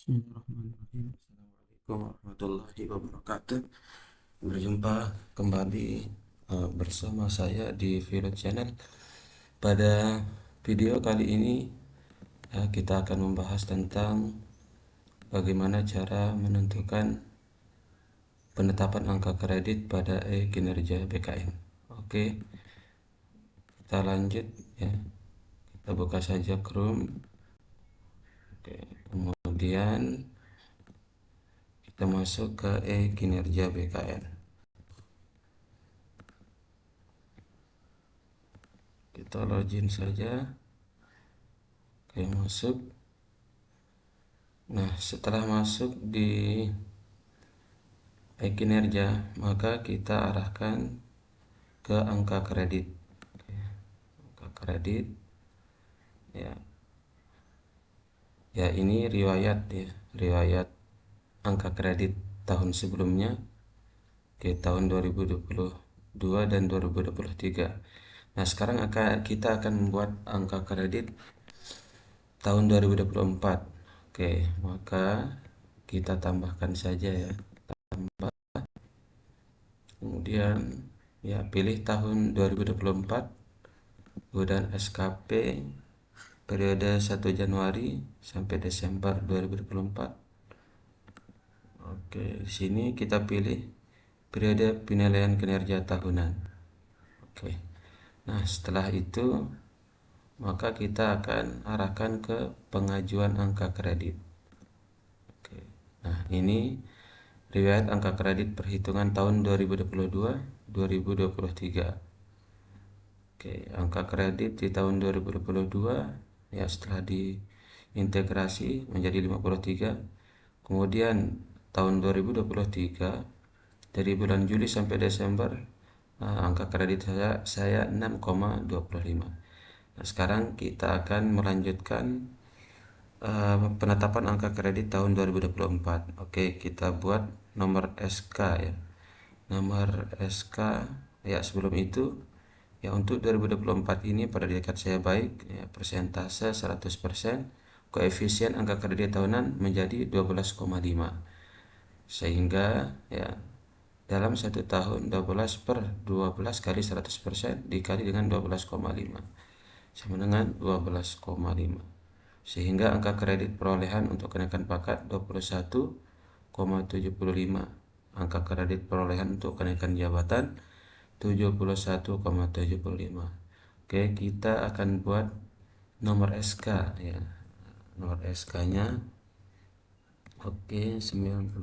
Bismillahirrahmanirrahim. Assalamualaikum warahmatullahi wabarakatuh. Berjumpa kembali bersama saya di Vlog Channel. Pada video kali ini kita akan membahas tentang bagaimana cara menentukan penetapan angka kredit pada kinerja BKN. Oke, kita lanjut ya. Kita buka saja Chrome. Oke, kemudian kita masuk ke kinerja BKN. Kita login saja. Oke, masuk. Nah, setelah masuk di kinerja, maka kita arahkan ke angka kredit. Angka kredit, ya, ya ini riwayat ya, riwayat angka kredit tahun sebelumnya, ke tahun 2022 dan 2023. Nah, sekarang kita akan membuat angka kredit tahun 2024. Oke, maka kita tambahkan saja ya. Kemudian ya pilih tahun 2024, kemudian SKP periode 1 Januari sampai Desember 2024. Oke, di sini kita pilih periode penilaian kinerja tahunan. Oke. Nah, setelah itu maka kita akan arahkan ke pengajuan angka kredit. Oke. Nah, ini riwayat angka kredit perhitungan tahun 2022-2023. Oke, angka kredit di tahun 2022 ya setelah diintegrasi menjadi 53. Kemudian tahun 2023 dari bulan Juli sampai Desember angka kredit saya 6,25. Nah, sekarang kita akan melanjutkan penetapan angka kredit tahun 2024. Oke, kita buat nomor SK ya. Nomor SK ya, sebelum itu ya untuk 2024 ini pada dekat saya baik ya, persentase 100%, koefisien angka kredit tahunan menjadi 12,5. Sehingga ya dalam satu tahun 12 per 12 kali 100% dikali dengan 12,5 sama dengan 12,5. Sehingga angka kredit perolehan untuk kenaikan pangkat 21,75. Angka kredit perolehan untuk kenaikan jabatan 71,75. Oke, kita akan buat nomor SK ya. Nomor SK-nya oke 96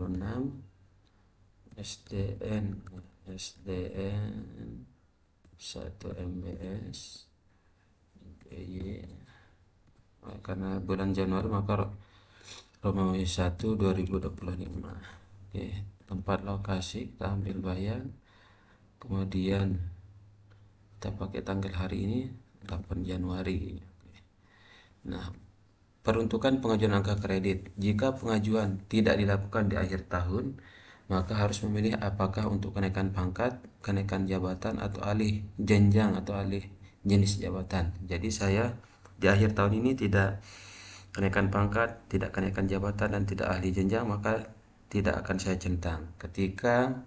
SDN 1 MBS GY. Karena bulan Januari maka Romawi 1 2025. Oke, tempat lokasi kita ambil Bayan, kemudian kita pakai tanggal hari ini 8 Januari. Nah, peruntukan pengajuan angka kredit. Jika pengajuan tidak dilakukan di akhir tahun, maka harus memilih apakah untuk kenaikan pangkat, kenaikan jabatan, atau alih jenjang atau alih jenis jabatan. Jadi saya di akhir tahun ini tidak kenaikan pangkat, tidak kenaikan jabatan, dan tidak ahli jenjang, maka tidak akan saya centang. Ketika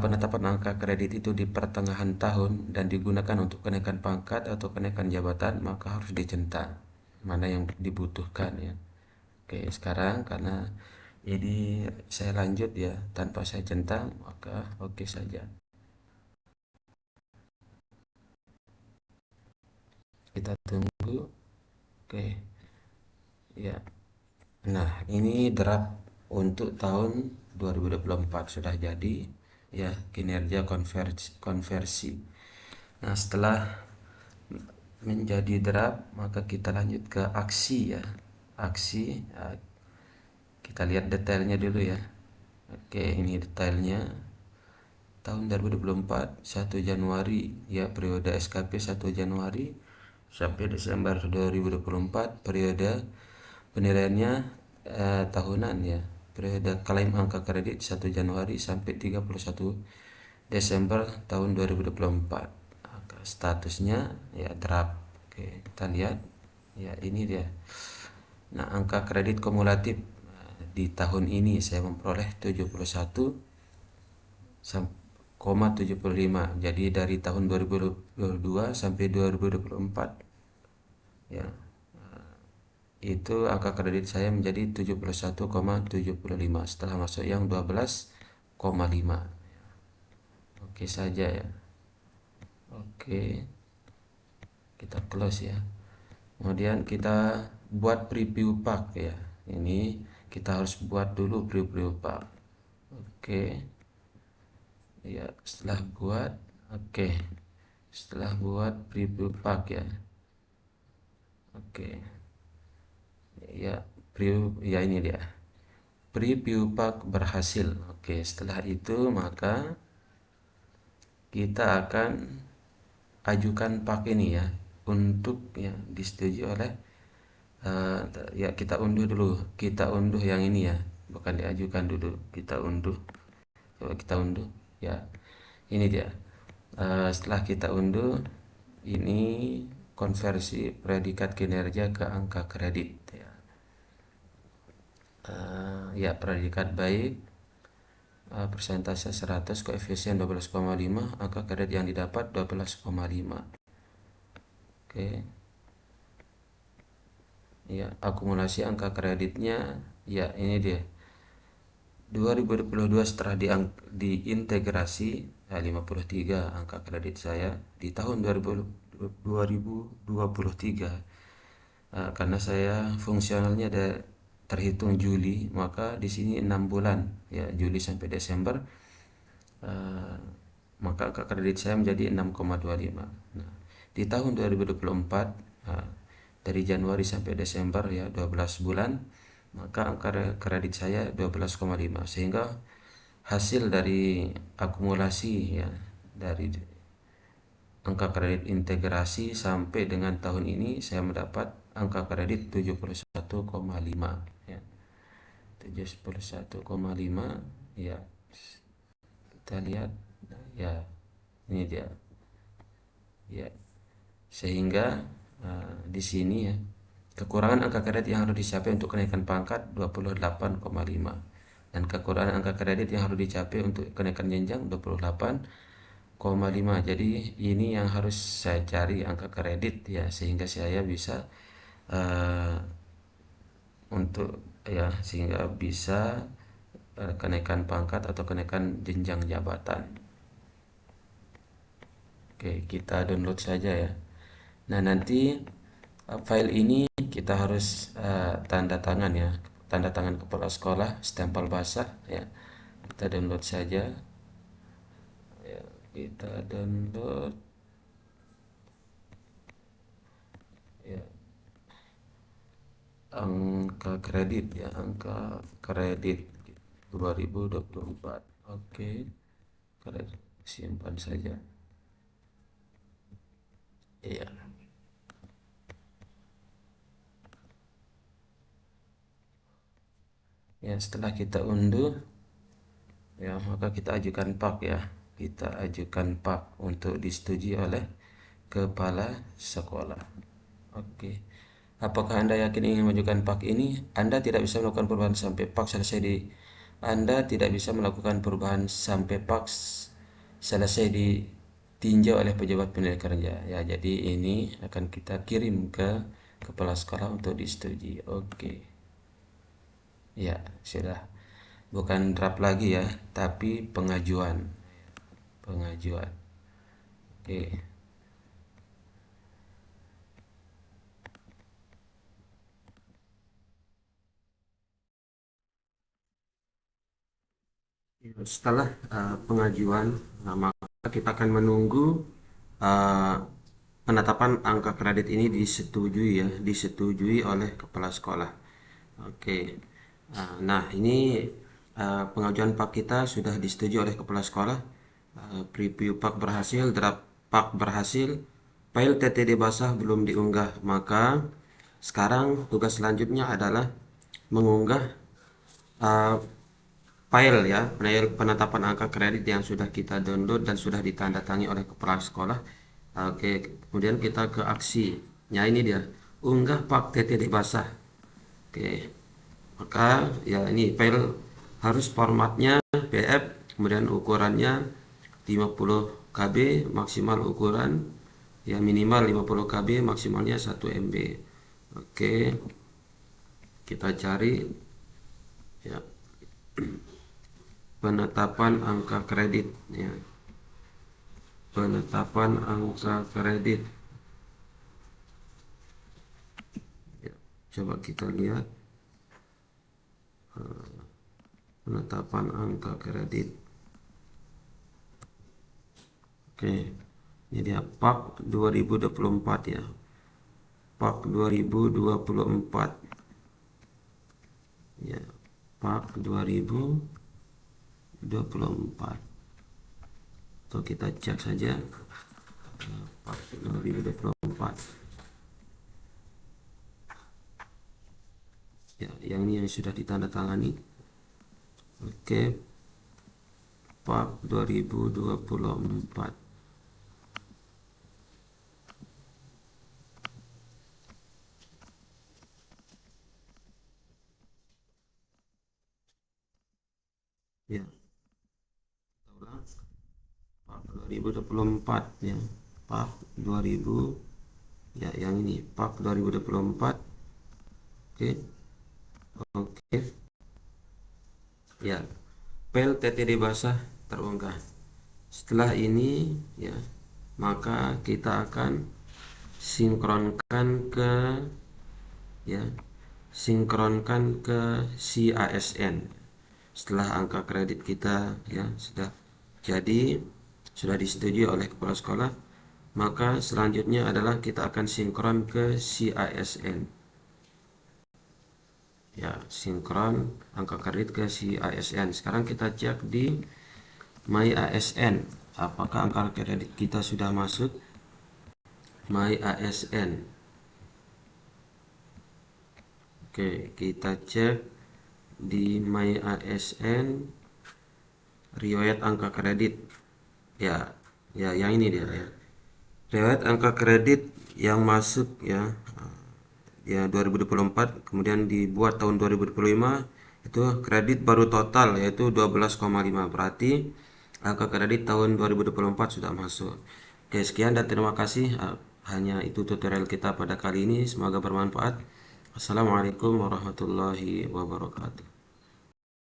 penetapan angka kredit itu di pertengahan tahun dan digunakan untuk kenaikan pangkat atau kenaikan jabatan, maka harus dicentang mana yang dibutuhkan ya. Oke, sekarang karena ini saya lanjut ya tanpa saya centang, maka oke saja. Kita tunggu. Oke. Ya. Nah, ini draft untuk tahun 2024 sudah jadi ya, kinerja konversi. Nah, setelah menjadi draft maka kita lanjut ke aksi ya. Aksi kita lihat detailnya dulu ya. Oke, ini detailnya tahun 2024 1 Januari ya, periode SKP 1 Januari sampai Desember 2024, periode penilaiannya tahunan ya, periode klaim angka kredit 1 Januari sampai 31 Desember tahun 2024. Statusnya ya draft. Oke, kita lihat ya, ini dia. Nah, angka kredit kumulatif di tahun ini saya memperoleh 71,75. Jadi dari tahun 2022 sampai 2024 ya, itu angka kredit saya menjadi 71,75 setelah masuk yang 12,5. Oke saja ya. Oke, kita close ya. Kemudian kita buat preview pack ya. Ini kita harus buat dulu preview pack. Oke. Ya, oke. Setelah buat preview pack ya. Oke. Ya, ya ini dia. Preview pack berhasil. Oke, setelah itu maka kita akan ajukan pack ini ya untuk ya disetujui oleh ya kita unduh yang ini ya, bukan diajukan dulu, kita unduh. Coba kita unduh ya, ini dia. Setelah kita unduh, ini konversi predikat kinerja ke angka kredit ya. Ya, predikat baik, persentase 100, koefisien 12,5, angka kredit yang didapat 12,5. Oke. Ya, akumulasi angka kreditnya ya ini dia. 2022 setelah diintegrasi 53 angka kredit saya di tahun 2023. Karena saya fungsionalnya ada terhitung Juli, maka di sini 6 bulan ya, Juli sampai Desember, maka angka kredit saya menjadi 6,25. Nah, di tahun 2024 dari Januari sampai Desember ya 12 bulan, maka angka kredit saya 12,5, sehingga hasil dari akumulasi ya dari angka kredit integrasi sampai dengan tahun ini saya mendapat angka kredit 71,5 ya. 71,5 ya. Kita lihat ya, ini dia ya. Sehingga di sini ya, kekurangan angka kredit yang harus dicapai untuk kenaikan pangkat 28,5 dan kekurangan angka kredit yang harus dicapai untuk kenaikan jenjang 28,5. Jadi ini yang harus saya cari angka kredit ya, sehingga saya bisa sehingga bisa kenaikan pangkat atau kenaikan jenjang jabatan. Oke, kita download saja ya. Nah, nanti file ini kita harus tanda tangan ya, tanda tangan kepala sekolah, stempel basah ya. Kita download saja ya, kita download ya, angka kredit ya, angka kredit 2024. Oke, kredit simpan saja iya. Ya, setelah kita unduh ya, maka kita ajukan pak ya, kita ajukan pak untuk disetujui oleh kepala sekolah. Oke, apakah Anda yakin ingin mengajukan pak ini? Anda tidak bisa melakukan perubahan sampai pak selesai Anda tidak bisa melakukan perubahan sampai pak selesai ditinjau oleh pejabat penilai kerja ya. Jadi ini akan kita kirim ke kepala sekolah untuk disetujui. Oke ya, sudah. Bukan draft lagi ya, tapi pengajuan. Oke. Setelah pengajuan, maka kita akan menunggu uh, penetapan angka kredit ini disetujui oleh kepala sekolah. Oke. Nah, ini pengajuan pak kita sudah disetujui oleh kepala sekolah. Preview pak berhasil, draft pak berhasil, file TTD basah belum diunggah. Maka sekarang tugas selanjutnya adalah mengunggah file ya, file penetapan angka kredit yang sudah kita download dan sudah ditandatangani oleh kepala sekolah. Oke, kemudian kita ke aksinya, ini dia, unggah pak TTD basah Oke, maka ya ini file harus formatnya PF, kemudian ukurannya 50 KB, maksimal ukuran ya minimal 50 KB, maksimalnya 1 MB. Oke, kita cari ya penetapan angka kredit ya. Penetapan angka kredit ya, coba kita lihat penetapan angka kredit. Oke, ini dia PAK 2024 ya. PAK 2024 ya, PAK 2024. Atau kita cek saja PAK 2024 ya, yang ini yang sudah ditandatangani. Oke, PAK 2024 ya, kita ulang. PAK 2024 ya, PAK 2000 ya, yang ini PAK 2024. Oke, oke ya, file TTD basah terunggah. Setelah ini ya, maka kita akan sinkronkan ke ya, sinkronkan ke si ASN. Setelah angka kredit kita ya sudah jadi, sudah disetujui oleh kepala sekolah, maka selanjutnya adalah kita akan sinkron ke si ASN ya, sinkron angka kredit ke si ASN. Sekarang kita cek di My ASN, apakah angka kredit kita sudah masuk. My ASN. Oke, kita cek di My ASN riwayat angka kredit ya, ya yang ini dia ya, riwayat angka kredit yang masuk ya, ya 2024 kemudian dibuat tahun 2025 itu kredit baru total yaitu 12,5, berarti angka kredit tahun 2024 sudah masuk. Oke, sekian dan terima kasih. Hanya itu tutorial kita pada kali ini, semoga bermanfaat. Assalamualaikum warahmatullahi wabarakatuh.